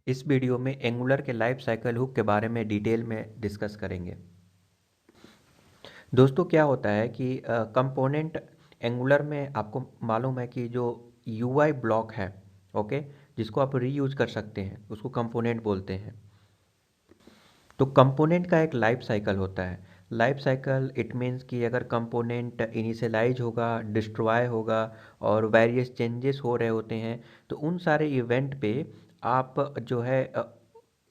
इस वीडियो में एंगुलर के लाइफ साइकिल हुक के बारे में डिटेल में डिस्कस करेंगे। दोस्तों क्या होता है कि कंपोनेंट एंगुलर में आपको मालूम है कि जो यूआई ब्लॉक है, ओके, जिसको आप रीयूज कर सकते हैं उसको कंपोनेंट बोलते हैं। तो कंपोनेंट का एक लाइफ साइकिल होता है। लाइफ साइकिल इट मीन्स कि अगर कंपोनेंट इनिशियलाइज होगा, डिस्ट्रॉय होगा और वेरियस चेंजेस हो रहे होते हैं, तो उन सारे इवेंट पे आप जो है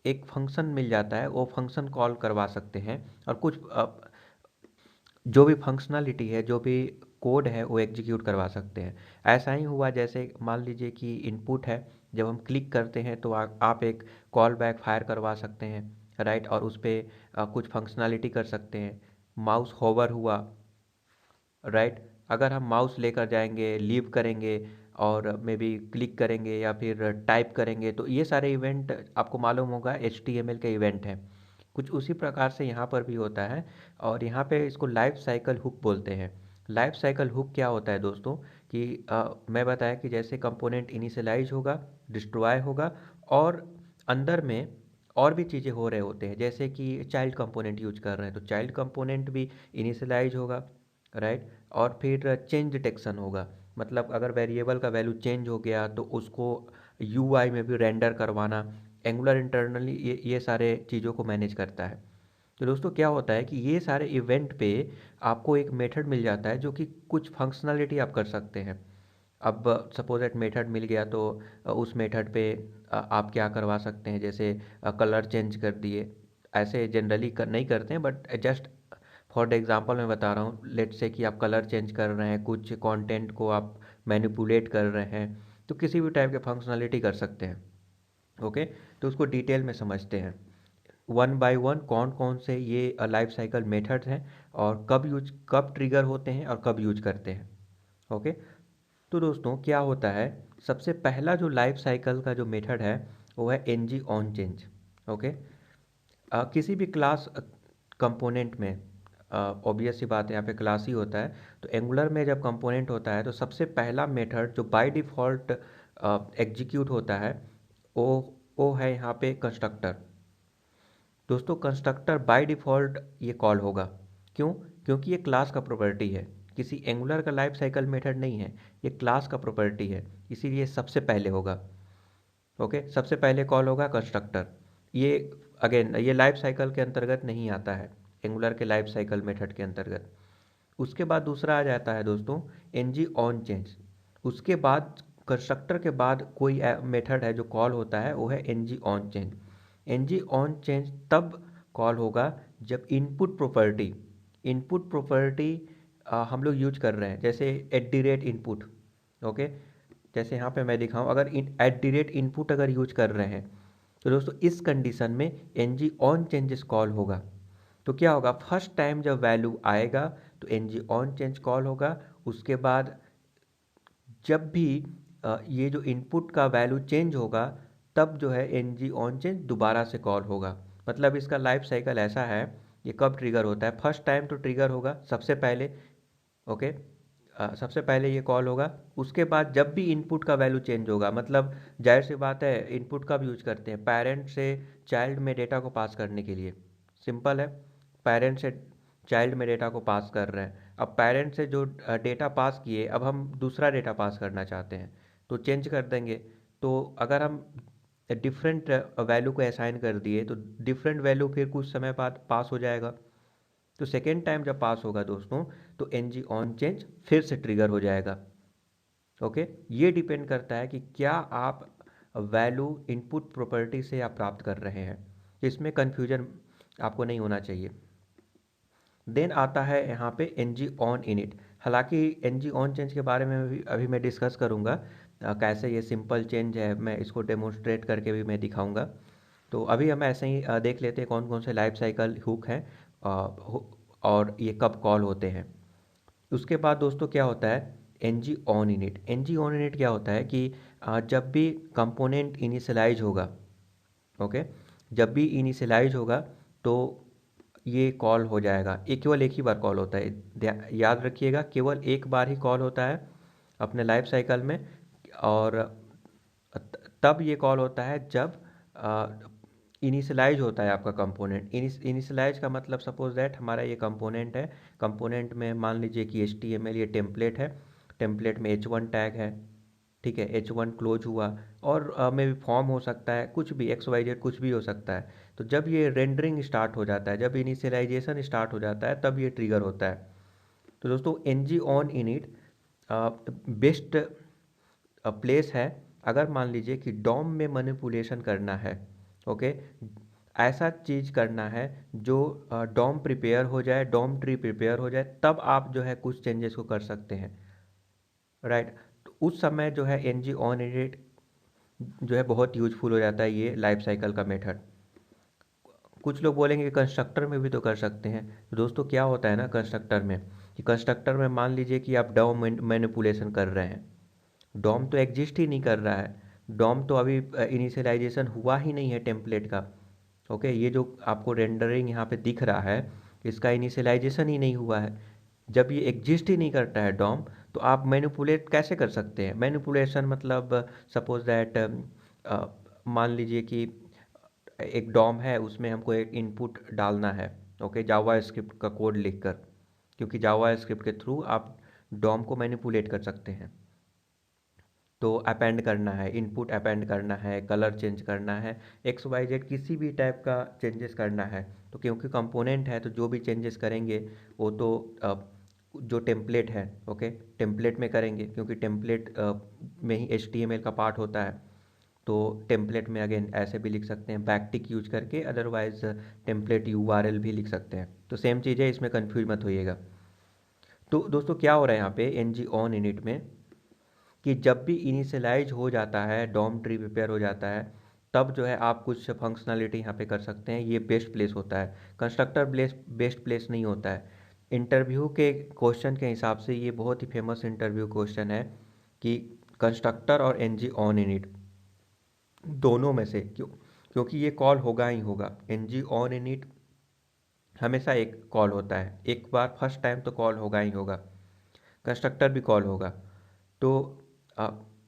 एक फंक्शन मिल जाता है, वो फंक्शन कॉल करवा सकते हैं और कुछ जो भी फंक्शनलिटी है, जो भी कोड है वो एग्जीक्यूट करवा सकते हैं। ऐसा ही हुआ जैसे मान लीजिए कि इनपुट है, जब हम क्लिक करते हैं तो आप एक कॉल बैक फायर करवा सकते हैं, राइट, और उस पर कुछ फंक्शनलिटी कर सकते हैं। माउस होवर हुआ, राइट, अगर हम माउस लेकर जाएंगे, लीव करेंगे और मे बी क्लिक करेंगे या फिर टाइप करेंगे, तो ये सारे इवेंट आपको मालूम होगा HTML के इवेंट हैं। कुछ उसी प्रकार से यहाँ पर भी होता है और यहाँ पे इसको लाइफ साइकिल हुक बोलते हैं। लाइफ साइकिल हुक क्या होता है दोस्तों कि मैं बताया कि जैसे कंपोनेंट इनिशियलाइज होगा, डिस्ट्रॉय होगा और अंदर में और भी चीज़ें हो रहे होते हैं, जैसे कि चाइल्ड कंपोनेंट यूज कर रहे हैं तो चाइल्ड कंपोनेंट भी इनिशियलाइज होगा, राइट, और फिर चेंज डिटेक्शन होगा। मतलब अगर वेरिएबल का वैल्यू चेंज हो गया तो उसको यूआई में भी रेंडर करवाना, एंगुलर इंटरनली ये सारे चीज़ों को मैनेज करता है। तो दोस्तों क्या होता है कि ये सारे इवेंट पे आपको एक मेथड मिल जाता है जो कि कुछ फंक्शनलिटी आप कर सकते हैं। अब सपोज दैट मेथड मिल गया तो उस मेथड पे आप क्या करवा सकते हैं, जैसे कलर चेंज कर दिए। ऐसे जनरली नहीं करते हैं but just for the example मैं बता रहा हूँ। लेट्स से कि आप कलर चेंज कर रहे हैं, कुछ कंटेंट को आप मैनिपुलेट कर रहे हैं, तो किसी भी टाइप के फंक्शनलिटी कर सकते हैं। ओके, तो उसको डिटेल में समझते हैं वन बाय वन कौन कौन से ये लाइफ साइकिल मेथड्स हैं और कब ट्रिगर होते हैं और कब यूज करते हैं। ओके, तो दोस्तों क्या होता है, सबसे पहला जो लाइफ साइकिल का जो मेथड है वो है एनजी ऑन चेंज। ओके, किसी भी क्लास कंपोनेंट में ऑब्वियस सी बात है, यहाँ पे क्लास ही होता है। तो एंगुलर में जब कंपोनेंट होता है तो सबसे पहला मेथड जो बाय डिफ़ॉल्ट एग्जीक्यूट होता है वो वो है यहाँ पे कंस्ट्रक्टर। दोस्तों कंस्ट्रक्टर बाय डिफ़ॉल्ट ये कॉल होगा। क्यों? क्योंकि ये क्लास का प्रॉपर्टी है, किसी एंगुलर का लाइफ साइकिल मेथड नहीं है, ये क्लास का प्रॉपर्टी है, इसीलिए सबसे पहले होगा। ओके, सबसे पहले कॉल होगा कंस्ट्रक्टर। ये अगेन ये लाइफ साइकिल के अंतर्गत नहीं आता है, एंगुलर के लाइफ साइकिल मेथड के अंतर्गत। उसके बाद दूसरा आ जाता है दोस्तों एनजी ऑन चेंज। उसके बाद कंस्ट्रक्टर के बाद कोई मेथड है जो कॉल होता है वो है NG on change. NG on change तब कॉल होगा जब इनपुट प्रॉपर्टी हम लोग यूज कर रहे हैं, जैसे at the rate input. Okay, जैसे यहाँ पे मैं दिखाऊं, अगर एट द रेट इनपुट अगर यूज कर रहे हैं तो दोस्तों इस कंडीशन में एनजी ऑन चेंजेस कॉल होगा। तो क्या होगा, फर्स्ट टाइम जब वैल्यू आएगा तो एनजी ऑन चेंज कॉल होगा। उसके बाद जब भी ये जो इनपुट का वैल्यू चेंज होगा तब जो है एनजी ऑन चेंज दोबारा से कॉल होगा। मतलब इसका लाइफ साइकिल ऐसा है, ये कब ट्रिगर होता है, फर्स्ट टाइम तो ट्रिगर होगा सबसे पहले। ओके, सबसे पहले ये कॉल होगा। उसके बाद जब भी इनपुट का वैल्यू चेंज होगा, मतलब जाहिर सी बात है इनपुट कब यूज करते हैं, पेरेंट से चाइल्ड में डेटा को पास करने के लिए। सिंपल है, पेरेंट से चाइल्ड में डेटा को पास कर रहे हैं। अब पेरेंट से जो डेटा पास किए, अब हम दूसरा डेटा पास करना चाहते हैं तो चेंज कर देंगे। तो अगर हम डिफरेंट वैल्यू को असाइन कर दिए तो डिफरेंट वैल्यू फिर कुछ समय बाद पास हो जाएगा। तो सेकेंड टाइम जब पास होगा दोस्तों तो एनजी ऑन चेंज फिर से ट्रिगर हो जाएगा। ओके, ये डिपेंड करता है कि क्या आप वैल्यू इनपुट प्रॉपर्टी से आप प्राप्त कर रहे हैं। इसमें कन्फ्यूजन आपको नहीं होना चाहिए। देन आता है यहाँ पे एन जी ऑन इनिट। हालांकि एन जी ऑन चेंज के बारे में भी अभी मैं डिस्कस करूँगा, कैसे ये सिंपल चेंज है, मैं इसको डेमोन्स्ट्रेट करके भी मैं दिखाऊंगा। तो अभी हम ऐसे ही देख लेते हैं कौन कौन से लाइफ साइकिल हुक हैं और ये कब कॉल होते हैं। उसके बाद दोस्तों क्या होता है N G on init. N G on init क्या होता है कि जब भी कंपोनेंट इनिशियलाइज होगा, ओके, जब भी इनिशियलाइज होगा तो ये कॉल हो जाएगा। ये केवल एक ही बार कॉल होता है, याद रखिएगा, केवल एक बार ही कॉल होता है अपने लाइफ साइकिल में। और तब ये कॉल होता है जब इनिशियलाइज होता है आपका कंपोनेंट। इनिशियलाइज का मतलब सपोज दैट हमारा ये कंपोनेंट है, कंपोनेंट में मान लीजिए कि HTML ये टेम्पलेट है, टेम्पलेट में H1 टैग है, ठीक है, H1 क्लोज हुआ, और मे भी फॉर्म हो सकता है, कुछ भी XYZ कुछ भी हो सकता है। तो जब ये रेंडरिंग स्टार्ट हो जाता है, जब इनिशियलाइजेशन स्टार्ट हो जाता है, तब ये ट्रिगर होता है। तो दोस्तों ng on init best place है अगर मान लीजिए कि डॉम में मैनिपुलेशन करना है। ओके, ऐसा चीज़ करना है जो डॉम प्रिपेयर हो जाए, डॉम ट्री प्रिपेयर हो जाए, तब आप जो है कुछ चेंजेस को कर सकते हैं, राइट। तो उस समय जो है ng on init जो है बहुत यूजफुल हो जाता है ये लाइफ साइकिल का मेथड। कुछ लोग बोलेंगे कि कंस्ट्रक्टर में भी तो कर सकते हैं। तो दोस्तों क्या होता है ना कंस्ट्रक्टर में, कि कंस्ट्रक्टर में मान लीजिए कि आप डॉम मैनिपुलेशन कर रहे हैं, डॉम तो एग्जिस्ट ही नहीं कर रहा है, डॉम तो अभी इनिशियलाइजेशन हुआ ही नहीं है टेम्पलेट का। ओके, ये जो आपको रेंडरिंग यहाँ पे दिख रहा है, इसका इनिशियलाइजेशन ही नहीं हुआ है। जब ये एग्जिस्ट ही नहीं करता है डॉम, तो आप मैनिपुलेट कैसे कर सकते हैं? मैनिपुलेशन मतलब सपोज दैट मान लीजिए कि एक डॉम है, उसमें हमको एक इनपुट डालना है, ओके, जावा स्क्रिप्ट का कोड लिखकर, क्योंकि जावा स्क्रिप्ट के थ्रू आप डॉम को मैनिपुलेट कर सकते हैं। तो अपेंड करना है, इनपुट अपेंड करना है, कलर चेंज करना है, XYZ किसी भी टाइप का चेंजेस करना है। तो क्योंकि कंपोनेंट है, तो जो भी चेंजेस करेंगे वो तो जो टेम्पलेट है, ओके, टेम्पलेट में करेंगे, क्योंकि टेम्पलेट में ही HTML का पार्ट होता है। तो टेम्पलेट में अगेन ऐसे भी लिख सकते हैं बैकटिक यूज करके, अदरवाइज टेम्पलेट URL भी लिख सकते हैं। तो सेम चीज़ है, इसमें कन्फ्यूज मत होइएगा। तो दोस्तों क्या हो रहा है यहाँ पे ng on init में, कि जब भी इनिशियलाइज हो जाता है, डॉम ट्री प्रिपेयर हो जाता है, तब जो है आप कुछ फंक्शनलिटी यहाँ पे कर सकते हैं। ये बेस्ट प्लेस होता है, कंस्ट्रक्टर बेस्ट प्लेस नहीं होता है। इंटरव्यू के क्वेश्चन के हिसाब से ये बहुत ही फेमस इंटरव्यू क्वेश्चन है कि कंस्ट्रक्टर और ng ऑन इनिट दोनों में से क्योंकि ये कॉल होगा ही होगा। ng ऑन इनिट हमेशा एक कॉल होता है, एक बार फर्स्ट टाइम तो कॉल होगा ही होगा, कंस्ट्रक्टर भी कॉल होगा। तो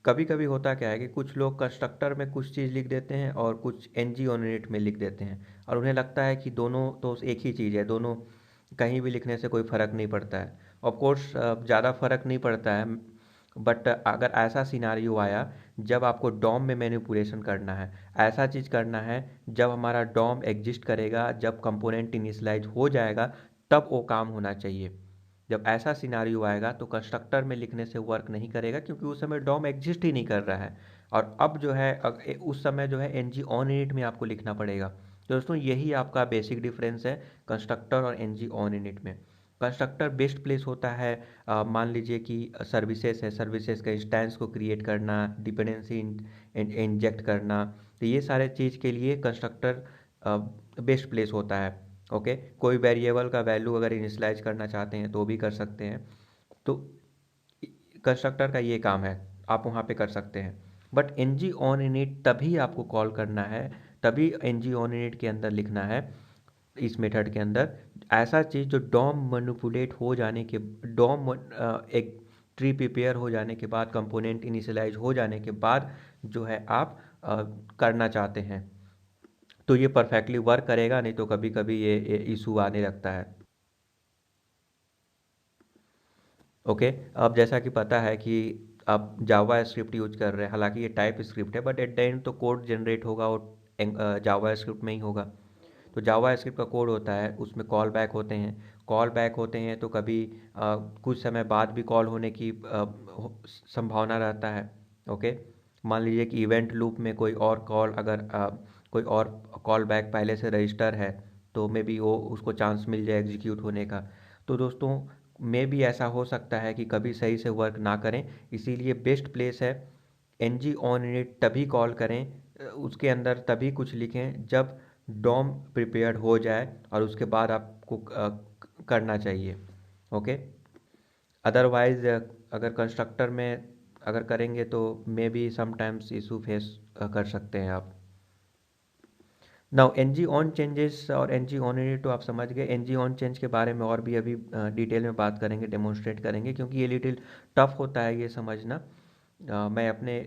कभी कभी होता क्या है कि कुछ लोग कंस्ट्रक्टर में कुछ चीज़ लिख देते हैं और कुछ ng ऑन इनिट में लिख देते हैं, और उन्हें लगता है कि दोनों तो एक ही चीज़ है, दोनों कहीं भी लिखने से कोई फ़र्क नहीं पड़ता है। ऑफ कोर्स ज़्यादा फ़र्क नहीं पड़ता है, बट अगर ऐसा सिनारियो आया जब आपको डॉम में मैनिपुलेशन करना है, ऐसा चीज़ करना है जब हमारा डॉम एग्जिस्ट करेगा, जब कंपोनेंट इनिशियलाइज हो जाएगा, तब वो काम होना चाहिए। जब ऐसा सिनारियो आएगा तो कंस्ट्रक्टर में लिखने से वर्क नहीं करेगा, क्योंकि उस समय डॉम एग्जिस्ट ही नहीं कर रहा है। और अब जो है उस समय जो है ng ऑन इनिट में आपको लिखना पड़ेगा। तो दोस्तों यही आपका बेसिक डिफरेंस है कंस्ट्रक्टर और ng ऑन इनिट में। कंस्ट्रक्टर बेस्ट प्लेस होता है, मान लीजिए कि सर्विसेज है, सर्विसेज का इंस्टेंस को क्रिएट करना, डिपेंडेंसी इंजेक्ट करना, तो ये सारे चीज़ के लिए कंस्ट्रक्टर बेस्ट प्लेस होता है। ओके, कोई वेरिएबल का वैल्यू अगर इनिशियलाइज करना चाहते हैं तो भी कर सकते हैं। तो कंस्ट्रक्टर का ये काम है, आप वहाँ पे कर सकते हैं। बट ng ऑन इनिट तभी आपको कॉल करना है, तभी ng ऑन इनिट के अंदर लिखना है, इस मेथड के अंदर, ऐसा चीज़ जो डॉम मैनिपुलेट हो जाने के, डॉम एक ट्री प्रिपेयर हो जाने के बाद, कंपोनेंट इनिशियलाइज हो जाने के बाद जो है आप करना चाहते हैं, तो ये परफेक्टली वर्क करेगा। नहीं तो कभी कभी ये इशू आने लगता है। ओके, अब जैसा कि पता है कि आप जावा स्क्रिप्ट यूज कर रहे हैं, हालांकि ये टाइप स्क्रिप्ट है, बट एट द एंड तो कोड जनरेट होगा और जावा स्क्रिप्ट में ही होगा। तो जावा स्क्रिप्ट का कोड होता है, उसमें कॉल बैक होते हैं, कॉल बैक होते हैं तो कभी कुछ समय बाद भी कॉल होने की संभावना रहता है। ओके, मान लीजिए कि इवेंट लूप में कोई और कॉल, अगर कोई और कॉल बैक पहले से रजिस्टर है, तो मे बी वो उसको चांस मिल जाए एग्जीक्यूट होने का। तो दोस्तों में भी ऐसा हो सकता है कि कभी सही से वर्क ना करें, इसीलिए बेस्ट प्लेस है ng ऑन इनिट तभी कॉल करें, उसके अंदर तभी कुछ लिखें जब डॉम प्रिपेयर्ड हो जाए, और उसके बाद आपको करना चाहिए। ओके, अदरवाइज अगर कंस्ट्रक्टर में अगर करेंगे तो may be sometimes issue face कर सकते हैं आप। नाउ ng ऑन चेंजेस और ng ऑन इनिट तो आप समझ गए। ng ऑन चेंज के बारे में और भी अभी डिटेल में बात करेंगे, डेमोन्स्ट्रेट करेंगे, क्योंकि ये लिटिल टफ होता है ये समझना। मैं अपने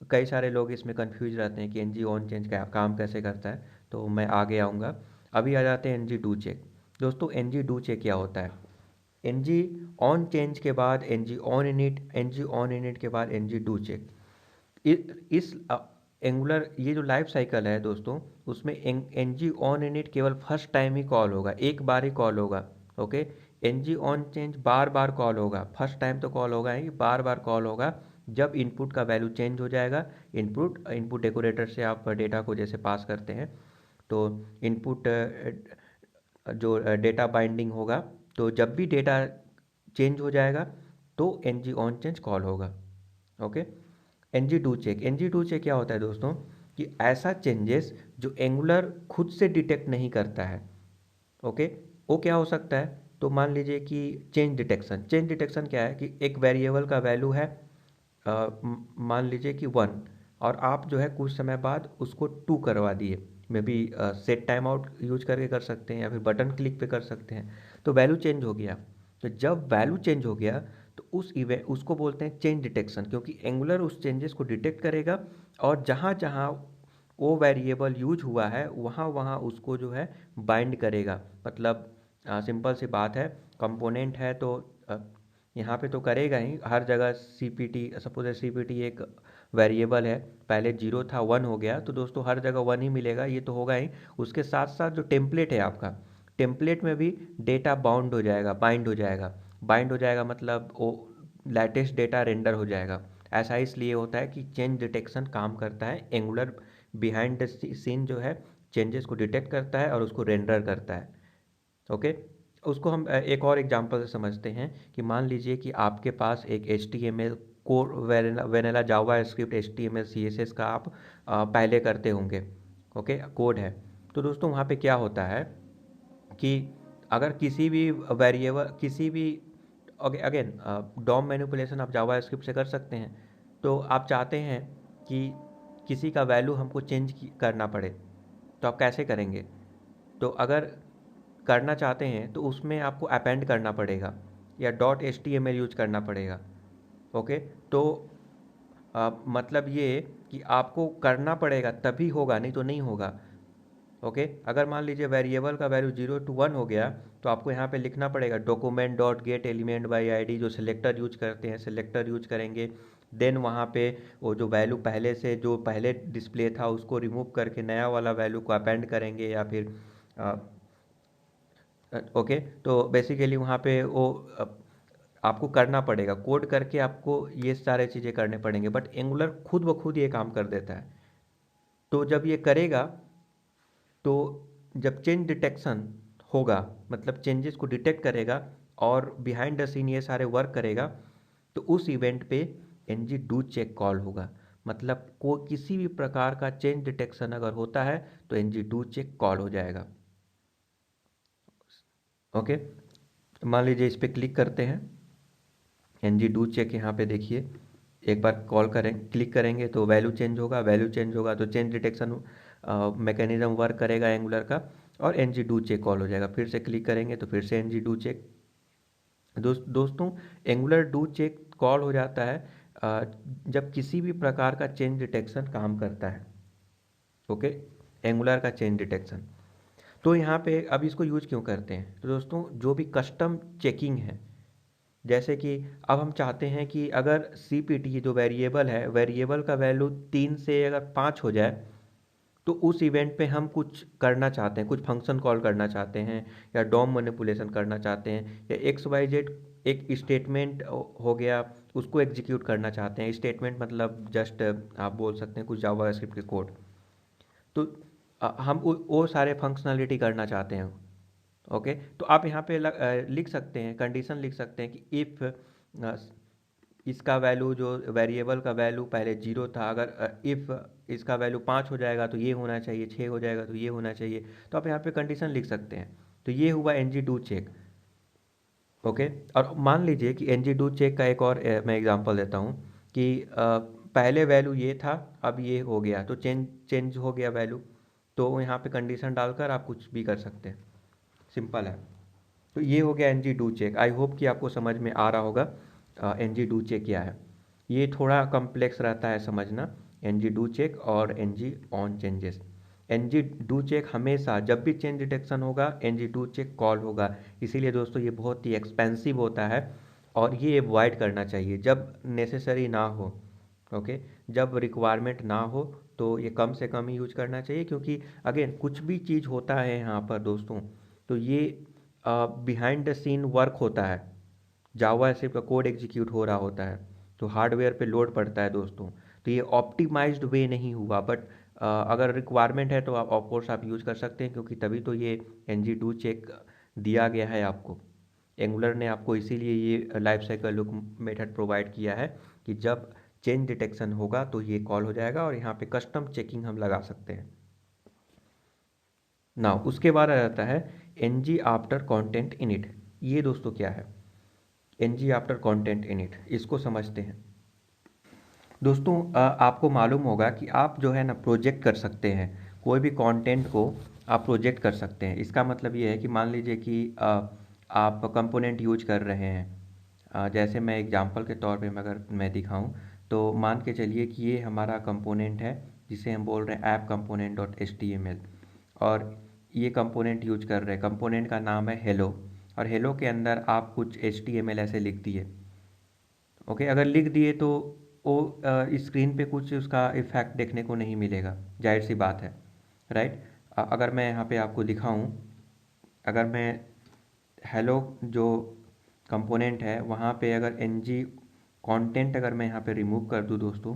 कई सारे लोग इसमें कंफ्यूज रहते हैं कि एन जी ऑन चेंज का काम कैसे करता है, तो मैं आगे आऊँगा। अभी आ जाते हैं एन जी डू चेक। दोस्तों एन जी डू चेक क्या होता है? एन जी ऑन चेंज के बाद N G on init, N G on init के बाद एन जी डू चेक। इस एंगुलर ये जो लाइफ साइकिल है दोस्तों, उसमें एन जी ऑन इनिट केवल फर्स्ट टाइम ही कॉल होगा, एक बार ही कॉल होगा। Okay. N G on change बार बार कॉल होगा, फर्स्ट टाइम तो कॉल होगा ही, बार बार कॉल होगा जब इनपुट का वैल्यू चेंज हो जाएगा। इनपुट इनपुट डेकोरेटर से आप डेटा को जैसे पास करते हैं, तो इनपुट जो डेटा बाइंडिंग होगा, तो जब भी डेटा चेंज हो जाएगा तो N G on change call होगा। Okay. N G do check, N G do check क्या होता है दोस्तों, कि ऐसा चेंजेस जो एंगुलर खुद से डिटेक्ट नहीं करता है। ओके। वो क्या हो सकता है? तो मान लीजिए कि चेंज डिटेक्शन, चेंज डिटेक्शन क्या है कि एक वेरिएबल का वैल्यू है मान लीजिए कि 1, और आप जो है कुछ समय बाद उसको 2 करवा दिए। May be set time out use करके कर सकते हैं या फिर बटन क्लिक पे कर सकते हैं, तो वैल्यू चेंज हो गया। तो जब वैल्यू चेंज हो गया तो उस इवेंट उसको बोलते हैं चेंज डिटेक्शन, क्योंकि एंगुलर उस चेंजेस को डिटेक्ट करेगा और जहाँ जहाँ वो वेरिएबल यूज हुआ है वहाँ वहाँ उसको जो है बाइंड करेगा। मतलब सिंपल सी बात है, कंपोनेंट है तो अ, यहाँ पे तो करेगा ही हर जगह। सीपीटी, सपोज सीपीटी एक वेरिएबल है, पहले 0 था 1 हो गया, तो दोस्तों हर जगह 1 ही मिलेगा, ये तो होगा ही। उसके साथ साथ जो टेम्पलेट है आपका, टेम्पलेट में भी डेटा बाउंड हो जाएगा, बाइंड हो जाएगा। बाइंड हो जाएगा मतलब वो लेटेस्ट डेटा रेंडर हो जाएगा। ऐसा इसलिए होता है कि चेंज डिटेक्शन काम करता है, एंगुलर बिहाइंड द सीन जो है चेंजेस को डिटेक्ट करता है और उसको रेंडर करता है। ओके। उसको हम एक और एग्जांपल से समझते हैं कि मान लीजिए कि आपके पास एक H T M L code, vanilla Java script H T M L C S S का आप पहले करते होंगे। ओके, कोड है। तो दोस्तों वहाँ पे क्या होता है कि अगर किसी भी वेरिएबल, किसी भी, अगेन डॉम मैनिपुलेशन आप जावा स्क्रिप्ट से कर सकते हैं। तो आप चाहते हैं कि किसी का वैल्यू हमको चेंज करना पड़े, तो आप कैसे करेंगे? तो अगर करना चाहते हैं तो उसमें आपको अपेंड करना पड़ेगा या dot H T M L use करना पड़ेगा। ओके। तो मतलब ये कि आपको करना पड़ेगा तभी होगा, नहीं तो नहीं होगा। ओके। अगर मान लीजिए वेरिएबल का वैल्यू 0 to 1 हो गया, तो आपको यहाँ पे लिखना पड़ेगा document dot gate element by ID, जो सिलेक्टर यूज करते हैं सिलेक्टर यूज करेंगे। देन वहाँ पे वो जो वैल्यू पहले से जो पहले डिस्प्ले था उसको रिमूव करके नया वाला वैल्यू को अपेंड करेंगे या फिर ओके। तो बेसिकली वहाँ पे वो आपको करना पड़ेगा, कोड करके आपको ये सारे चीज़ें करने पड़ेंगे, बट एंगुलर खुद ब खुद ये काम कर देता है। तो जब ये करेगा, तो जब चेंज डिटेक्शन होगा, मतलब चेंजेस को डिटेक्ट करेगा और बिहाइंड द सीन ये सारे वर्क करेगा, तो उस इवेंट पे N G do check call होगा। मतलब को किसी भी प्रकार का चेंज डिटेक्शन अगर होता है तो N G do check call हो जाएगा। ओके। तो मान लीजिए इस पर क्लिक करते हैं, एन जी डू चेक यहाँ पे देखिए, एक बार कॉल करें, क्लिक करेंगे तो वैल्यू चेंज होगा, वैल्यू चेंज होगा तो चेंज डिटेक्शन मैकेनिज्म वर्क करेगा एंगुलर का, और N G do check call हो जाएगा। फिर से क्लिक करेंगे तो फिर से एन जी डू चेक। दोस्तों एंगुलर डू चेक कॉल हो जाता है जब किसी भी प्रकार का चेंज डिटेक्शन काम करता है। ओके। एंगुलर का चेंज डिटेक्शन, तो यहाँ पे अब इसको यूज क्यों करते हैं? तो दोस्तों जो भी कस्टम चेकिंग है, जैसे कि अब हम चाहते हैं कि अगर सी पी टी जो वेरिएबल है, वेरिएबल का वैल्यू 3 से अगर 5 हो जाए, तो उस इवेंट पे हम कुछ करना चाहते हैं, कुछ फंक्शन कॉल करना चाहते हैं या डॉम मैनिपुलेशन करना चाहते हैं, या एक्स वाई जेड एक स्टेटमेंट हो गया उसको एग्जीक्यूट करना चाहते हैं। स्टेटमेंट मतलब जस्ट आप बोल सकते हैं कुछ जावा स्क्रिप्ट के कोड। तो हम वो सारे फंक्शनलिटी करना चाहते हैं। ओके। तो आप यहाँ पे लिख सकते हैं, कंडीशन लिख सकते हैं कि इफ़ इसका वैल्यू जो वेरिएबल का वैल्यू पहले 0 था, अगर इफ़ इसका वैल्यू 5 हो जाएगा तो ये होना चाहिए, 6 हो जाएगा तो ये होना चाहिए। तो आप यहाँ पे कंडीशन लिख सकते हैं। तो ये हुआ N G do check. Okay. और मान लीजिए कि एन जी डू चेक का एक और मैं एग्जांपल देता हूँ कि पहले वैल्यू ये था, अब ये हो गया, तो चेंज चेंज हो गया वैल्यू। तो यहाँ पे कंडीशन डालकर आप कुछ भी कर सकते हैं, सिंपल है। तो ये हो गया N G do check. I hope कि आपको समझ में आ रहा होगा एन जी डू चेक क्या है। ये थोड़ा कम्प्लेक्स रहता है समझना, एनजी डू चेक और NG on changes. NG do check हमेशा जब भी चेंज डिटेक्शन होगा एनजी डू चेक कॉल होगा, इसीलिए दोस्तों ये बहुत ही एक्सपेंसिव होता है और ये अवॉइड करना चाहिए जब नेसेसरी ना हो। ओके, जब रिक्वायरमेंट ना हो तो ये कम से कम ही यूज करना चाहिए, क्योंकि अगेन कुछ भी चीज़ होता है यहाँ पर दोस्तों तो ये बिहाइंड द सीन वर्क होता है। जावा स्क्रिप्ट का कोड एग्जीक्यूट हो रहा होता है तो हार्डवेयर पे लोड पड़ता है दोस्तों, तो ये ऑप्टिमाइज्ड वे नहीं हुआ। बट अगर रिक्वायरमेंट है तो आप ऑफ कोर्स आप यूज़ कर सकते हैं, क्योंकि तभी तो ये एनजी डू चेक दिया गया है आपको। एंगुलर ने आपको इसीलिए ये life cycle look method provide किया है कि जब चेंज डिटेक्शन होगा तो ये कॉल हो जाएगा और यहाँ पे कस्टम चेकिंग हम लगा सकते हैं। ना उसके बाद आ जाता है एनजी आफ्टर कंटेंट इनिट। ये दोस्तों क्या है एनजी आफ्टर कंटेंट इनिट, इसको समझते हैं। दोस्तों आपको मालूम होगा कि आप जो है ना प्रोजेक्ट कर सकते हैं, कोई भी कंटेंट को आप प्रोजेक्ट कर सकते हैं। इसका मतलब ये है कि मान लीजिए कि आप कंपोनेंट यूज कर रहे हैं। जैसे मैं एग्जांपल के तौर पे अगर मैं दिखाऊं तो मान के चलिए कि ये हमारा कंपोनेंट है जिसे हम बोल रहे हैं ऐप कंपोनेंट डॉट HTML, और ये कंपोनेंट यूज कर रहे हैं। कंपोनेंट का नाम है हेलो, और हेलो के अंदर आप कुछ HTML ऐसे लिख दिए। ओके, अगर लिख दिए तो वो स्क्रीन पे कुछ उसका इफेक्ट देखने को नहीं मिलेगा, जाहिर सी बात है, राइट। अगर मैं यहाँ पे आपको दिखाऊं, अगर मैं हेलो जो कंपोनेंट है वहाँ पे अगर एनजी कंटेंट अगर मैं यहाँ पे रिमूव कर दूँ दोस्तों,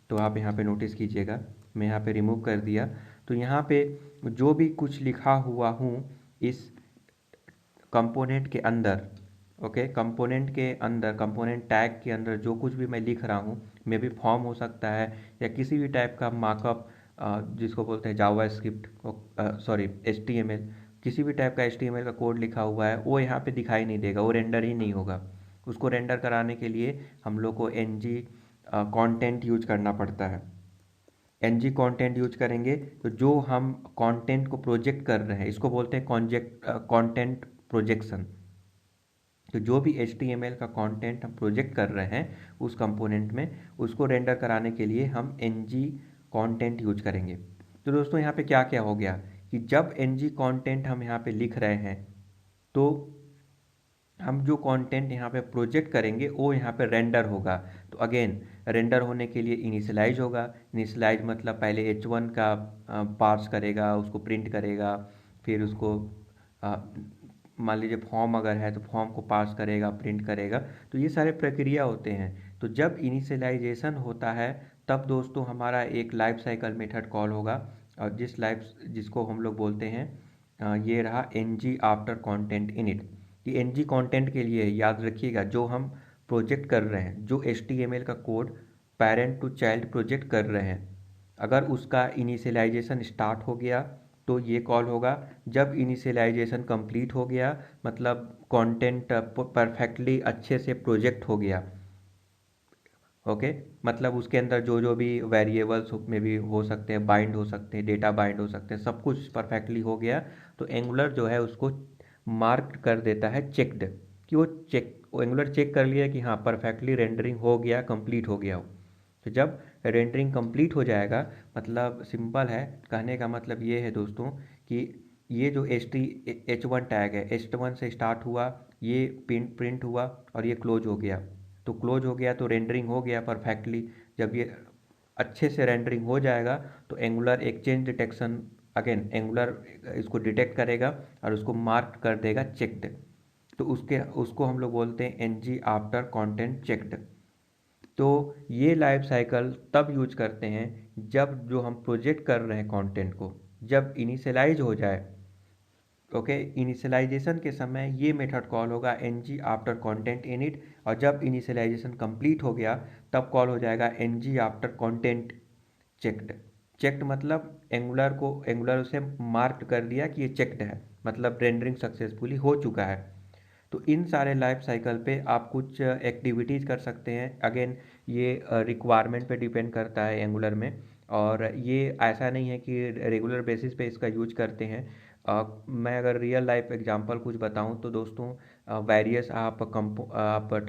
तो आप यहाँ पे नोटिस कीजिएगा, मैं यहाँ पे रिमूव कर दिया तो यहाँ पे जो भी कुछ लिखा हुआ हूँ इस कंपोनेंट के अंदर, ओके, कंपोनेंट के अंदर, कंपोनेंट टैग के अंदर जो कुछ भी मैं लिख रहा हूँ, मे भी फॉर्म हो सकता है या किसी भी टाइप का मार्कअप, जिसको बोलते हैं जावा स्क्रिप्ट, सॉरी HTML, किसी भी टाइप का HTML का कोड लिखा हुआ है वो यहाँ पे दिखाई नहीं देगा, वो रेंडर ही नहीं होगा। उसको रेंडर कराने के लिए हम लोग को एनजी कंटेंट यूज करना पड़ता है। एनजी कंटेंट यूज करेंगे तो जो हम कंटेंट को प्रोजेक्ट कर रहे हैं इसको बोलते हैं कंटेंट प्रोजेक्शन। तो जो भी HTML का कंटेंट हम प्रोजेक्ट कर रहे हैं उस कंपोनेंट में, उसको रेंडर कराने के लिए हम एनजी कंटेंट यूज करेंगे। तो दोस्तों यहाँ पे क्या क्या हो गया कि जब एनजी कंटेंट हम यहाँ पे लिख रहे हैं तो हम जो कंटेंट यहाँ पे प्रोजेक्ट करेंगे वो यहाँ पे रेंडर होगा। तो अगेन रेंडर होने के लिए इनिशियलाइज होगा। इनिशियलाइज मतलब पहले H1 का पार्स करेगा, उसको प्रिंट करेगा, फिर उसको मान लीजिए फॉर्म अगर है तो फॉर्म को पास करेगा, प्रिंट करेगा। तो ये सारे प्रक्रिया होते हैं। तो जब इनिशियलाइजेशन होता है तब दोस्तों हमारा एक लाइफ साइकिल मेथड कॉल होगा, और जिसको हम लोग बोलते हैं ये रहा एनजी आफ्टर कंटेंट इनिट। ये एनजी कंटेंट के लिए याद रखिएगा, जो हम प्रोजेक्ट कर रहे हैं, जो HTML का code parent to child project कर रहे हैं, अगर उसका इनिशियलाइजेशन स्टार्ट हो गया तो ये कॉल होगा। जब इनिशियलाइजेशन कंप्लीट हो गया मतलब कंटेंट परफेक्टली अच्छे से प्रोजेक्ट हो गया, ओके, मतलब उसके अंदर जो जो भी वेरिएबल्स में भी हो सकते हैं, बाइंड हो सकते हैं, डेटा बाइंड हो सकते हैं, सब कुछ परफेक्टली हो गया तो एंगुलर जो है उसको मार्क कर देता है चेक्ड, कि वो एंगुलर चेक कर लिया कि हाँ परफेक्टली रेंडरिंग हो गया, कंप्लीट हो गया हो। तो जब रेंडरिंग कंप्लीट हो जाएगा, मतलब सिंपल है, कहने का मतलब ये है दोस्तों कि ये जो H1 टैग है, H1 से स्टार्ट हुआ, ये प्रिंट हुआ और ये क्लोज हो गया। तो क्लोज हो गया तो रेंडरिंग हो गया परफेक्टली। जब ये अच्छे से रेंडरिंग हो जाएगा तो एंगुलर एक चेंज डिटेक्शन, अगेन एंगुलर इसको डिटेक्ट करेगा और उसको मार्क कर देगा चेक्ड। तो उसको हम लोग बोलते हैं एनजी आफ्टर कंटेंट चेक्ड। तो ये लाइफ साइकिल तब यूज करते हैं जब जो हम प्रोजेक्ट कर रहे हैं कंटेंट को, जब इनिशियलाइज हो जाए, ओके, इनिशियलाइजेशन के समय ये मेथड कॉल होगा एनजी आफ्टर कंटेंट इनिट, और जब इनिशियलाइजेशन कंप्लीट हो गया तब कॉल हो जाएगा NG after content checked. Checked मतलब एंगुलर उसे मार्क कर दिया कि ये चेक्ड है, मतलब रेंडरिंग सक्सेसफुली हो चुका है। तो इन सारे लाइफ साइकिल पे आप कुछ एक्टिविटीज़ कर सकते हैं। अगेन ये रिक्वायरमेंट पे डिपेंड करता है एंगुलर में, और ये ऐसा नहीं है कि रेगुलर बेसिस पे इसका यूज करते हैं। मैं अगर रियल लाइफ एग्जांपल कुछ बताऊं तो दोस्तों वेरियस आप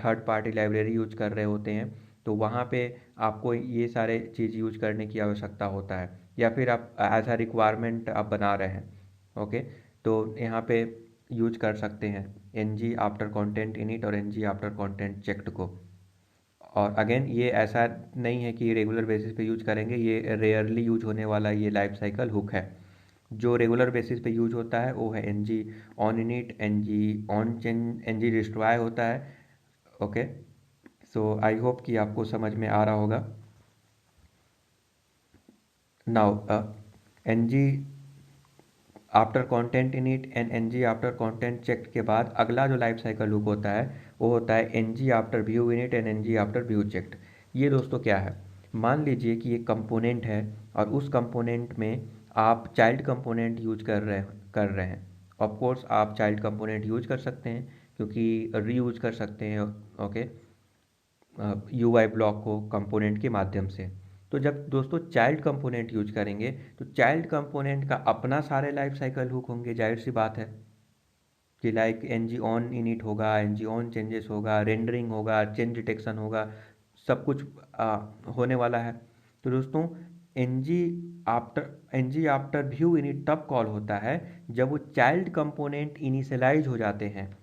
थर्ड पार्टी लाइब्रेरी यूज कर रहे होते हैं, तो वहाँ पे आपको ये सारे चीज़ यूज करने की आवश्यकता होता है, या फिर आप एज अ रिक्वायरमेंट आप बना रहे हैं। ओके, तो यहाँ पे यूज कर सकते हैं N G after content init और N G after content checked को। और अगेन ये ऐसा नहीं है कि रेगुलर बेसिस पे यूज करेंगे, ये रेयरली यूज होने वाला ये लाइफ साइकिल हुक है। जो रेगुलर बेसिस पे यूज होता है वो है N G on init, N G on change, N G destroy होता है। ओके, सो आई होप कि आपको समझ में आ रहा होगा। Now N G after content init and N G after content check के बाद अगला जो लाइफ साइकिल लुक होता है वो होता है N G after view init and N G after view checked. ये दोस्तों क्या है, मान लीजिए कि एक कंपोनेंट है और उस कंपोनेंट में आप चाइल्ड कंपोनेंट यूज कर रहे हैं। ऑफ कोर्स आप चाइल्ड कंपोनेंट यूज कर सकते हैं क्योंकि रीयूज कर सकते हैं। ओके, यूआई ब्लॉक को कंपोनेंट के माध्यम से। तो जब दोस्तों चाइल्ड कंपोनेंट यूज करेंगे तो चाइल्ड कंपोनेंट का अपना सारे लाइफ साइकिल हुक होंगे, जाहिर सी बात है कि like N G on init होगा, एन जी ऑन चेंजेस होगा, रेंडरिंग होगा, चेंज डिटेक्शन होगा, सब कुछ होने वाला है। तो दोस्तों N G after view init तब कॉल होता है जब वो चाइल्ड कंपोनेंट इनिशियलाइज हो जाते हैं।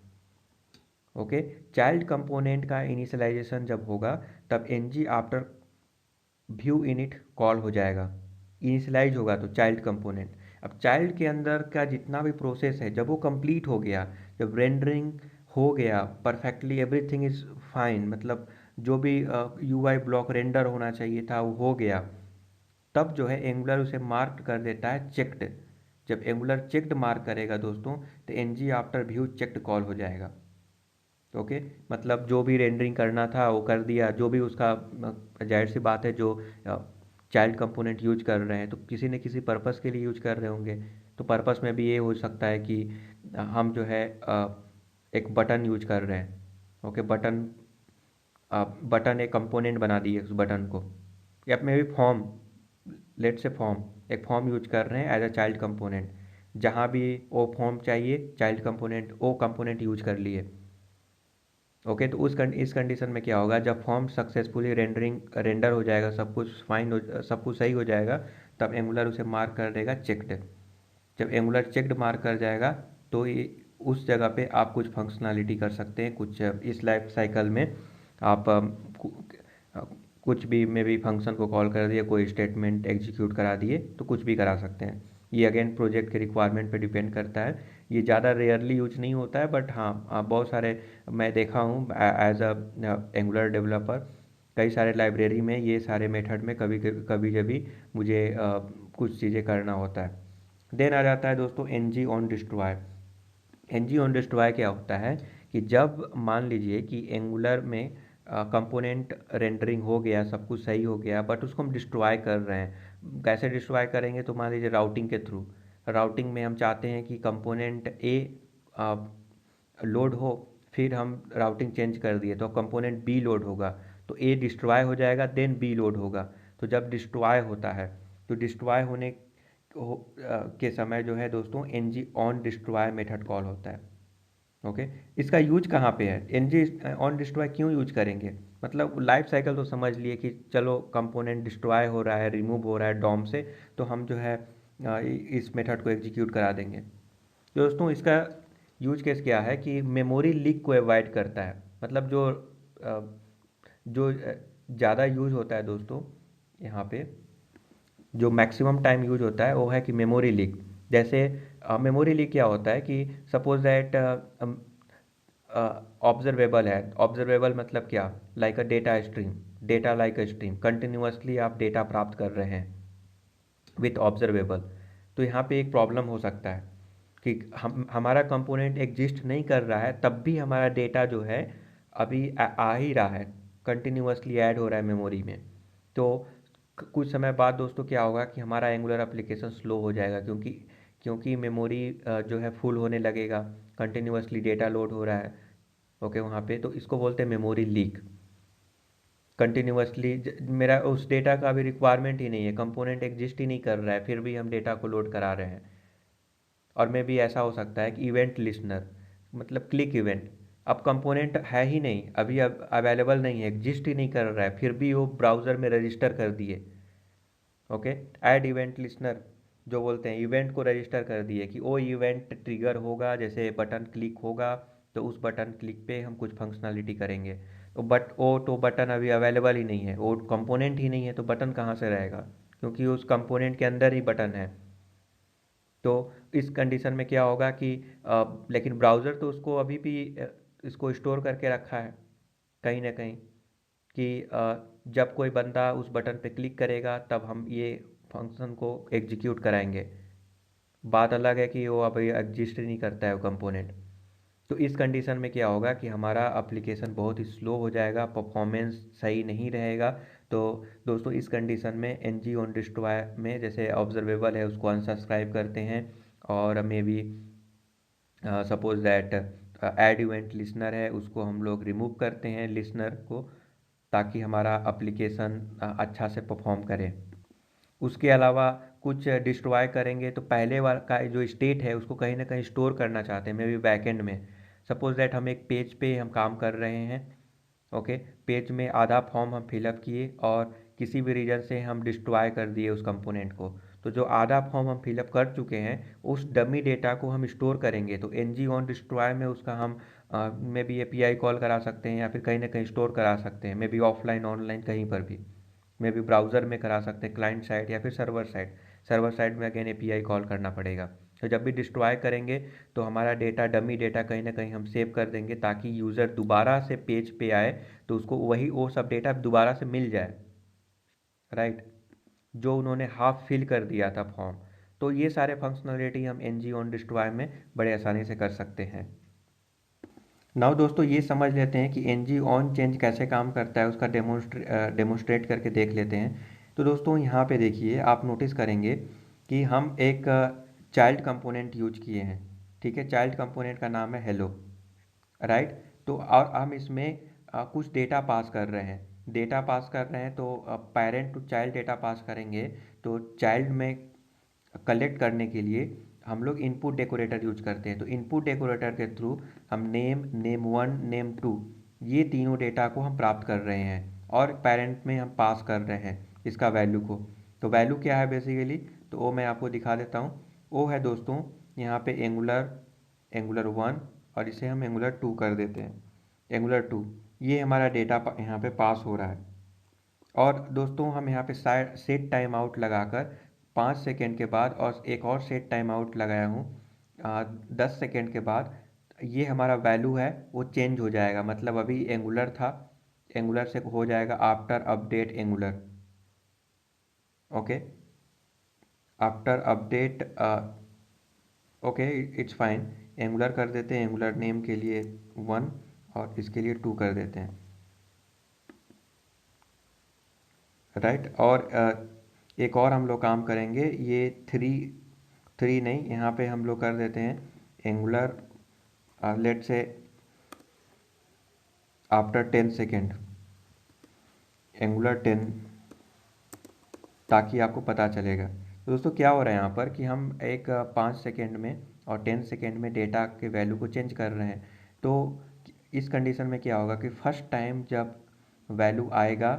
ओके, चाइल्ड कंपोनेंट का इनिशियलाइजेशन जब होगा तब N G after view init call हो जाएगा, इनिशियलाइज होगा तो चाइल्ड कंपोनेंट। अब चाइल्ड के अंदर का जितना भी प्रोसेस है जब वो कंप्लीट हो गया, जब रेंडरिंग हो गया परफेक्टली, एवरीथिंग इज फाइन, मतलब जो भी यूआई ब्लॉक रेंडर होना चाहिए था वो हो गया, तब जो है एंगुलर उसे मार्क कर देता है चेक्ड। जब एंगुलर चेक्ड मार्क करेगा दोस्तों तो N G after view checked call हो जाएगा। ओके, मतलब जो भी रेंडरिंग करना था वो कर दिया, जो भी उसका जाहिर सी बात है जो चाइल्ड कंपोनेंट यूज कर रहे हैं तो किसी न किसी पर्पस के लिए यूज कर रहे होंगे। तो पर्पस में भी ये हो सकता है कि हम जो है एक बटन यूज कर रहे हैं। ओके, बटन एक कंपोनेंट बना दिए उस बटन को, या मे भी फॉर्म, लेट से फॉर्म, एक फॉर्म यूज कर रहे हैं एज अ चाइल्ड कंपोनेंट। जहाँ भी वो फॉर्म चाहिए चाइल्ड कंपोनेंट, वो कंपोनेंट यूज कर लिए। ओके, तो इस कंडीशन में क्या होगा, जब फॉर्म सक्सेसफुली रेंडर हो जाएगा, सब कुछ फाइन हो, सब कुछ सही हो जाएगा, तब एंगुलर उसे मार्क कर देगा चेक्ड। जब एंगुलर चेक्ड मार्क कर जाएगा तो ये उस जगह पे आप कुछ फंक्शनैलिटी कर सकते हैं, कुछ इस लाइफ साइकिल में आप कुछ भी में भी फंक्शन को कॉल कर दिए, कोई स्टेटमेंट एग्जीक्यूट करा दिए, तो कुछ भी करा सकते हैं। ये अगेन प्रोजेक्ट के रिक्वायरमेंट पे डिपेंड करता है। ये ज़्यादा रेयरली यूज नहीं होता है, बट हाँ बहुत सारे मैं देखा हूँ एज अ एंगुलर डेवलपर, कई सारे लाइब्रेरी में ये सारे मेथड में कभी कभी कभी मुझे कुछ चीज़ें करना होता है। देन आ जाता है दोस्तों N G on destroy. N G on destroy क्या होता है कि जब मान लीजिए कि एंगुलर में कंपोनेंट रेंडरिंग हो गया, सब कुछ सही हो गया, बट उसको हम डिस्ट्रॉय कर रहे हैं। कैसे डिस्ट्रॉय करेंगे, तो मान लीजिए राउटिंग के थ्रू, राउटिंग में हम चाहते हैं कि कंपोनेंट ए लोड हो, फिर हम राउटिंग चेंज कर दिए तो कंपोनेंट बी लोड होगा, तो ए डिस्ट्रॉय हो जाएगा, देन बी लोड होगा। तो जब डिस्ट्रॉय होता है तो डिस्ट्रॉय होने के समय जो है दोस्तों N G on destroy method call होता है। ओके, इसका यूज कहाँ पे है, एन जी ऑन डिस्ट्रॉय क्यों यूज करेंगे, मतलब लाइफ साइकिल तो समझ लिए कि चलो कंपोनेंट डिस्ट्रॉय हो रहा है, रिमूव हो रहा है डॉम से, तो हम जो है इस मेथड को एग्जीक्यूट करा देंगे। दोस्तों इसका यूज केस क्या है कि मेमोरी लीक को अवॉइड करता है। मतलब जो ज़्यादा यूज होता है दोस्तों, यहाँ पे जो मैक्सिमम टाइम यूज होता है वो है कि मेमोरी लीक। जैसे मेमोरी लीक क्या होता है कि सपोज दैट ऑब्जर्वेबल है, ऑब्जर्वेबल मतलब क्या, like a data stream, data like a stream, continuously आप डेटा प्राप्त कर रहे हैं विथ ऑब्जर्वेबल। तो यहाँ पे एक प्रॉब्लम हो सकता है कि हमारा कंपोनेंट एग्जिस्ट नहीं कर रहा है तब भी हमारा डेटा जो है अभी आ ही रहा है, कंटिन्यूसली ऐड हो रहा है मेमोरी में। तो कुछ समय बाद दोस्तों क्या होगा कि हमारा एंगुलर एप्लीकेशन स्लो हो जाएगा, क्योंकि मेमोरी जो है फुल होने लगेगा, कंटिन्यूसली डेटा लोड हो रहा है। ओके, वहाँ पे तो इसको बोलते हैं मेमोरी लीक। कंटिन्यूसली मेरा उस डेटा का अभी रिक्वायरमेंट ही नहीं है, कंपोनेंट एग्जिस्ट ही नहीं कर रहा है, फिर भी हम डेटा को लोड करा रहे हैं। और में भी ऐसा हो सकता है कि इवेंट लिसनर, मतलब क्लिक इवेंट, अब कंपोनेंट है ही नहीं, अभी अब अवेलेबल नहीं है, एग्जिस्ट ही नहीं कर रहा है, फिर भी वो ब्राउज़र में रजिस्टर कर दिए। ओके, ऐड इवेंट लिसनर जो बोलते हैं, इवेंट को रजिस्टर कर दिए कि वो इवेंट ट्रिगर होगा, जैसे बटन क्लिक होगा तो उस बटन क्लिक पे हम कुछ फंक्शनलिटी करेंगे। तो वो तो बटन अभी अवेलेबल ही नहीं है, वो कंपोनेंट ही नहीं है, तो बटन कहाँ से रहेगा, क्योंकि उस कंपोनेंट के अंदर ही बटन है। तो इस कंडीशन में क्या होगा कि लेकिन ब्राउज़र तो उसको अभी भी इसको स्टोर करके रखा है कहीं ना कहीं, कि जब कोई बंदा उस बटन पे क्लिक करेगा तब हम ये फंक्शन को एग्जीक्यूट कराएंगे। बात अलग है कि वो अभी एग्जिस्ट नहीं करता है वो कंपोनेंट। तो इस कंडीशन में क्या होगा कि हमारा एप्लीकेशन बहुत ही स्लो हो जाएगा, परफॉर्मेंस सही नहीं रहेगा। तो दोस्तों इस कंडीशन में एन जी ऑन डिस्ट्रॉय में जैसे ऑब्जर्वेबल है उसको अनसब्सक्राइब करते हैं, और may be suppose that add event listener है उसको हम लोग रिमूव करते हैं लिसनर को, ताकि हमारा एप्लीकेशन अच्छा से परफॉर्म करे। उसके अलावा कुछ डिस्ट्रॉय करेंगे तो पहले वाला का जो स्टेट है उसको कहीं ना कहीं स्टोर करना चाहते हैं, मे बी बैकएंड में। सपोज दैट हम एक पेज पे हम काम कर रहे हैं, ओके, पेज में आधा फॉर्म हम फिलअप किए और किसी भी रीज़न से हम डिस्ट्रॉय कर दिए उस कंपोनेंट को, तो जो आधा फॉर्म हम फिलअप कर चुके हैं उस डमी डेटा को हम स्टोर करेंगे। तो एन जी ऑन डिस्ट्रॉय में उसका हम मे बी API कॉल करा सकते हैं, या फिर कहीं ना कहीं स्टोर करा सकते हैं, मे बी ऑफलाइन ऑनलाइन कहीं पर भी, मे बी ब्राउज़र में करा सकते हैं, क्लाइंट साइड या फिर सर्वर साइड। सर्वर साइड में अगेन API कॉल करना पड़ेगा। तो जब भी डिस्ट्रॉय करेंगे तो हमारा डेटा, डमी डेटा कहीं ना कहीं हम सेव कर देंगे, ताकि यूज़र दोबारा से पेज पे आए तो उसको वही वो सब डेटा दोबारा से मिल जाए, राइट, जो उन्होंने हाफ फिल कर दिया था फॉर्म। तो ये सारे फंक्शनलिटी हम एन जी ऑन डिस्ट्रॉय में बड़े आसानी से कर सकते हैं। नाउ दोस्तों ये समझ लेते हैं कि एन जी ऑन चेंज कैसे काम करता है, उसका डेमोस्ट्रेट करके देख लेते हैं। तो दोस्तों यहाँ पे देखिए, आप नोटिस करेंगे कि हम एक चाइल्ड कंपोनेंट यूज किए हैं, ठीक है, चाइल्ड कंपोनेंट का नाम है हेलो, राइट। तो और हम इसमें कुछ डेटा पास कर रहे हैं, डेटा पास कर रहे हैं, तो parent to child data pass करेंगे। तो चाइल्ड में कलेक्ट करने के लिए हम लोग इनपुट डेकोरेटर यूज करते हैं। तो इनपुट डेकोरेटर के थ्रू हम name, name one, name two, ये तीनों डेटा को हम प्राप्त कर रहे हैं, और पेरेंट में हम पास कर रहे हैं इसका वैल्यू को। तो वैल्यू क्या है बेसिकली, तो वो मैं आपको दिखा देता हूँ। वो है दोस्तों यहाँ पे एंगुलर, एंगुलर वन, और इसे हम एंगुलर टू कर देते हैं, एंगुलर टू। ये हमारा डेटा यहाँ पे पास हो रहा है। और दोस्तों हम यहाँ पे सेट टाइम आउट लगाकर 5 सेकेंड के बाद, और एक और सेट टाइम आउट लगाया हूँ 10 सेकेंड के बाद, ये हमारा वैल्यू है वो चेंज हो जाएगा। मतलब अभी एंगुलर था, एंगुलर से हो जाएगा after update angular, okay, after update, okay, it's fine. Angular कर देते हैं, एंगुलर नेम के लिए 1 और इसके लिए 2 कर देते हैं, राइट। और एक और हम लोग काम करेंगे, ये 3 नहीं, यहाँ पे हम लोग कर देते हैं एंगुलर लेट से आफ्टर 10 सेकेंड, एंगुलर 10, ताकि आपको पता चलेगा। तो दोस्तों क्या हो रहा है यहाँ पर कि हम एक 5 सेकेंड में और 10 सेकेंड में डेटा के वैल्यू को चेंज कर रहे हैं। तो इस कंडीशन में क्या होगा कि फर्स्ट टाइम जब वैल्यू आएगा,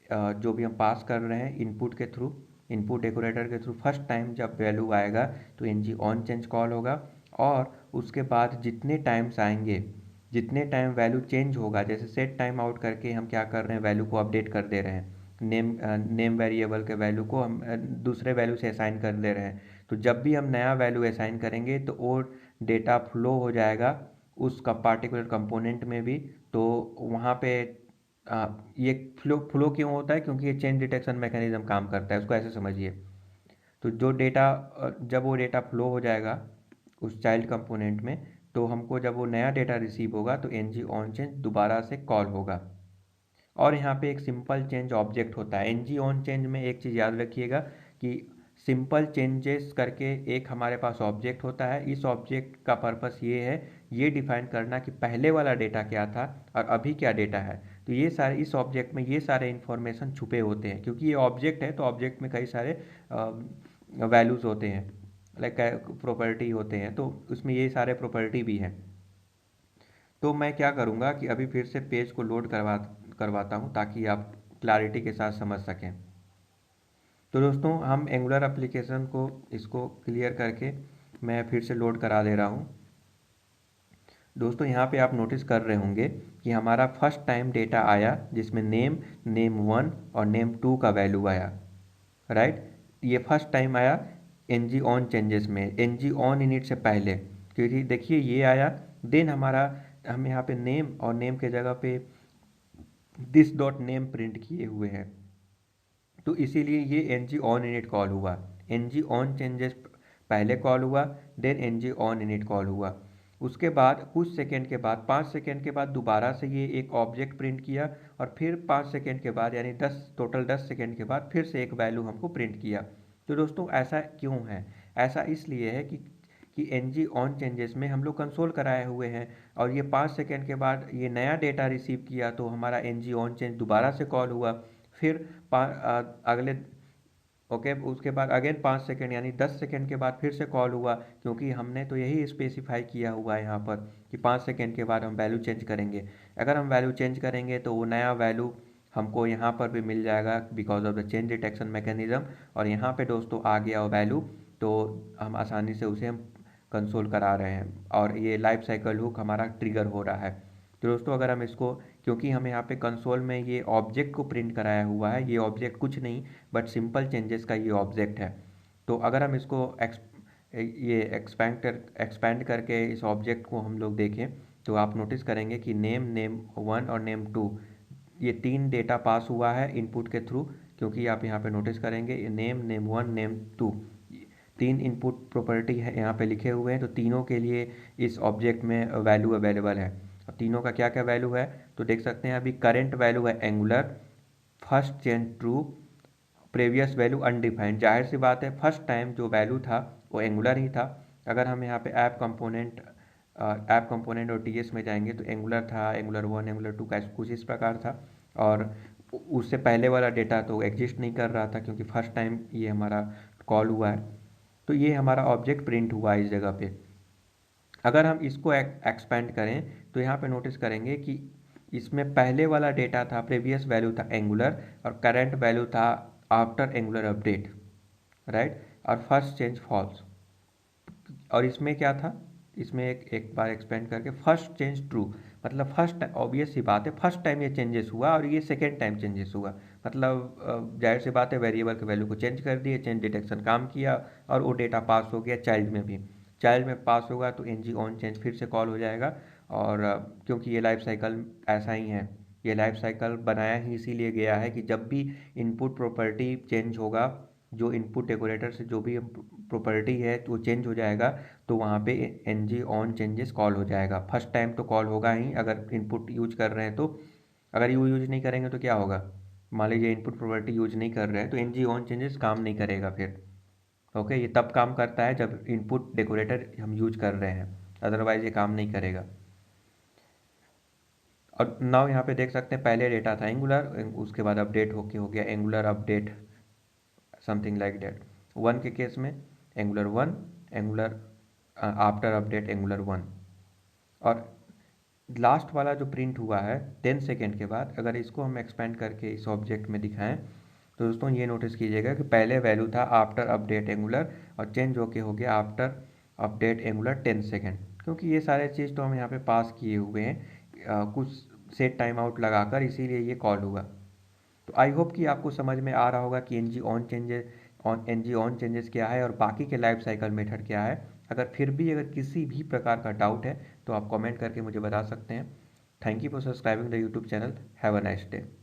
जो भी हम पास कर रहे हैं इनपुट के थ्रू, इनपुट डेकोरेटर के थ्रू, फर्स्ट टाइम जब वैल्यू आएगा तो N G on change call होगा। और उसके बाद जितने टाइम्स आएंगे, जितने टाइम वैल्यू चेंज होगा, जैसे सेट टाइम आउट करके हम क्या कर रहे हैं, वैल्यू को अपडेट कर दे रहे हैं, नेम वेरिएबल के वैल्यू को हम दूसरे वैल्यू से असाइन कर दे रहे हैं। तो जब भी हम नया वैल्यू असाइन करेंगे तो वो डेटा फ्लो हो जाएगा उसका पार्टिकुलर कंपोनेंट में भी। तो वहाँ पे ये फ्लो फ्लो क्यों होता है, क्योंकि ये चेंज डिटेक्शन मैकेनिज्म काम करता है, उसको ऐसे समझिए। तो जो डेटा, जब वो डेटा फ्लो हो जाएगा उस चाइल्ड कंपोनेंट में, तो हमको जब वो नया डेटा रिसीव होगा तो एन जी ऑन चेंज दोबारा से कॉल होगा। और यहाँ पे एक सिंपल चेंज ऑब्जेक्ट होता है। एन जी ऑन चेंज में एक चीज़ याद रखिएगा कि सिंपल चेंजेस करके एक हमारे पास ऑब्जेक्ट होता है। इस ऑब्जेक्ट का पर्पस ये है, ये डिफाइन करना कि पहले वाला डेटा क्या था और अभी क्या डेटा है। तो ये सारे, इस ऑब्जेक्ट में ये सारे इन्फॉर्मेशन छुपे होते हैं, क्योंकि ये ऑब्जेक्ट है तो ऑब्जेक्ट में कई सारे वैल्यूज़ होते हैं, लाइक प्रॉपर्टी होते हैं, तो उसमें ये सारे प्रॉपर्टी भी हैं। तो मैं क्या करूँगा कि अभी फिर से पेज को लोड करवाता हूँ ताकि आप क्लैरिटी के साथ समझ सकें। तो दोस्तों हम एंगुलर एप्लीकेशन को इसको क्लियर करके मैं फिर से लोड करा दे रहा हूँ। दोस्तों यहाँ पे आप नोटिस कर रहे होंगे कि हमारा फर्स्ट टाइम डेटा आया जिसमें नेम 1 और नेम 2 का वैल्यू आया, राइट। ये फर्स्ट टाइम आया एनजी ऑन चेंजेस में, एनजी ऑन इनिट से पहले, क्योंकि देखिए ये आया। देन हम यहाँ पे नेम और नेम के जगह पे दिस डॉट नेम प्रिंट किए हुए हैं, तो इसीलिए ये एनजी ऑन इनिट कॉल हुआ। एनजी ऑन चेंजेस पहले कॉल हुआ, then NG on init call हुआ। उसके बाद कुछ सेकंड के बाद 5 सेकंड के बाद दोबारा से ये एक ऑब्जेक्ट प्रिंट किया, और फिर 5 सेकंड के बाद यानी 10 सेकंड के बाद फिर से एक वैल्यू हमको प्रिंट किया। तो दोस्तों ऐसा क्यों है? ऐसा इसलिए है कि एनजी ऑन चेंजेस में हम लोग कंसोल कराए हुए हैं, और ये 5 सेकंड के बाद ये नया डेटा रिसीव किया तो हमारा एनजी ऑन चेंज दोबारा से कॉल हुआ। फिर अगले ओके उसके बाद अगेन 5 सेकंड यानी 10 सेकंड के बाद फिर से कॉल हुआ, क्योंकि हमने तो यही स्पेसिफाई किया हुआ है यहाँ पर कि 5 सेकंड के बाद हम वैल्यू चेंज करेंगे। अगर हम वैल्यू चेंज करेंगे तो वो नया वैल्यू हमको यहाँ पर भी मिल जाएगा because of the change detection mechanism, और यहाँ पे दोस्तों आ गया वैल्यू, तो हम आसानी से उसे हम कंसोल करा रहे हैं और ये लाइफ साइकिल हुक हमारा ट्रिगर हो रहा है। तो दोस्तों अगर हम इसको, क्योंकि हमें यहाँ पे कंसोल में ये ऑब्जेक्ट को प्रिंट कराया हुआ है, ये ऑब्जेक्ट कुछ नहीं बट सिंपल चेंजेस का ये ऑब्जेक्ट है। तो अगर हम इसको एक्सपैंड करके इस ऑब्जेक्ट को हम लोग देखें तो आप नोटिस करेंगे कि नेम 1 और नेम 2 ये 3 डेटा पास हुआ है इनपुट के थ्रू, क्योंकि आप यहाँ पे नोटिस करेंगे नेम 1 नेम 2 3 इनपुट प्रॉपर्टी है यहाँ पे लिखे हुए हैं, तो तीनों के लिए इस ऑब्जेक्ट में वैल्यू अवेलेबल है। अब तीनों का क्या क्या वैल्यू है तो देख सकते हैं। अभी करंट वैल्यू है angular, first change true, previous value undefined. जाहिर सी बात है फर्स्ट टाइम जो वैल्यू था वो एंगुलर ही था। अगर हम यहाँ पे ऐप कंपोनेंट और टीएस में जाएंगे तो एंगुलर था, एंगुलर 1 एंगुलर 2 का कुछ इस प्रकार था, और उससे पहले वाला डेटा तो एग्जिस्ट नहीं कर रहा था क्योंकि फर्स्ट टाइम ये हमारा कॉल हुआ है। तो ये हमारा ऑब्जेक्ट प्रिंट हुआ है इस जगह पे। अगर हम इसको एक्सपेंड करें तो यहाँ पे नोटिस करेंगे कि इसमें पहले वाला डेटा था, प्रीवियस वैल्यू था एंगुलर, और करंट वैल्यू था आफ्टर एंगुलर अपडेट, राइट, और फर्स्ट चेंज फॉल्स। और इसमें क्या था, इसमें एक बार एक्सपेंड करके फर्स्ट चेंज ट्रू, मतलब फर्स्ट, ऑब्वियस सी बात है फर्स्ट टाइम ये चेंजेस हुआ और ये सेकेंड टाइम चेंजेस हुआ, मतलब जाहिर सी बात है वेरिएबल के वैल्यू को चेंज कर दिए, चेंज डिटेक्शन काम किया और वो डेटा पास हो गया चाइल्ड में भी। चाइल्ड में पास होगा तो एनजी ऑन चेंज फिर से कॉल हो जाएगा, और क्योंकि ये लाइफ साइकिल ऐसा ही है, ये लाइफ साइकिल बनाया ही इसीलिए गया है कि जब भी इनपुट प्रॉपर्टी चेंज होगा, जो इनपुट डेकोरेटर से जो भी प्रॉपर्टी है वो चेंज हो जाएगा, तो वहाँ पे एनजी ऑन चेंजेस कॉल हो जाएगा। फर्स्ट टाइम तो कॉल होगा ही अगर इनपुट यूज कर रहे हैं तो, अगर यूज नहीं करेंगे तो क्या होगा, मान लीजिए इनपुट प्रॉपर्टी यूज नहीं कर रहे हैं तो एनजी ऑन चेंजेस काम नहीं करेगा फिर। ओके, ये तब काम करता है जब इनपुट डेकोरेटर हम यूज कर रहे हैं, अदरवाइज ये काम नहीं करेगा। और नाउ यहाँ पे देख सकते हैं पहले डेटा था एंगुलर, उसके बाद अपडेट होके हो गया angular update, something like that. 1 के केस में angular 1, angular after update angular 1, और लास्ट वाला जो प्रिंट हुआ है 10 सेकेंड के बाद, अगर इसको हम एक्सपेंड करके इस ऑब्जेक्ट में दिखाएं तो दोस्तों ये नोटिस कीजिएगा कि पहले वैल्यू था आफ्टर अपडेट एंगुलर और चेंज होके हो गया आफ्टर अपडेट एंगुलर 10 सेकेंड, क्योंकि ये सारे चीज़ तो हम यहाँ पे पास किए हुए हैं कुछ सेट टाइम आउट लगाकर, इसीलिए ये कॉल हुआ। तो आई होप कि आपको समझ में आ रहा होगा कि एनजी ऑन चेंजेस क्या है और बाकी के लाइफ साइकिल मेथड क्या है। अगर किसी भी प्रकार का डाउट है तो आप कमेंट करके मुझे बता सकते हैं। Thank you for subscribing the YouTube channel. Have a nice day.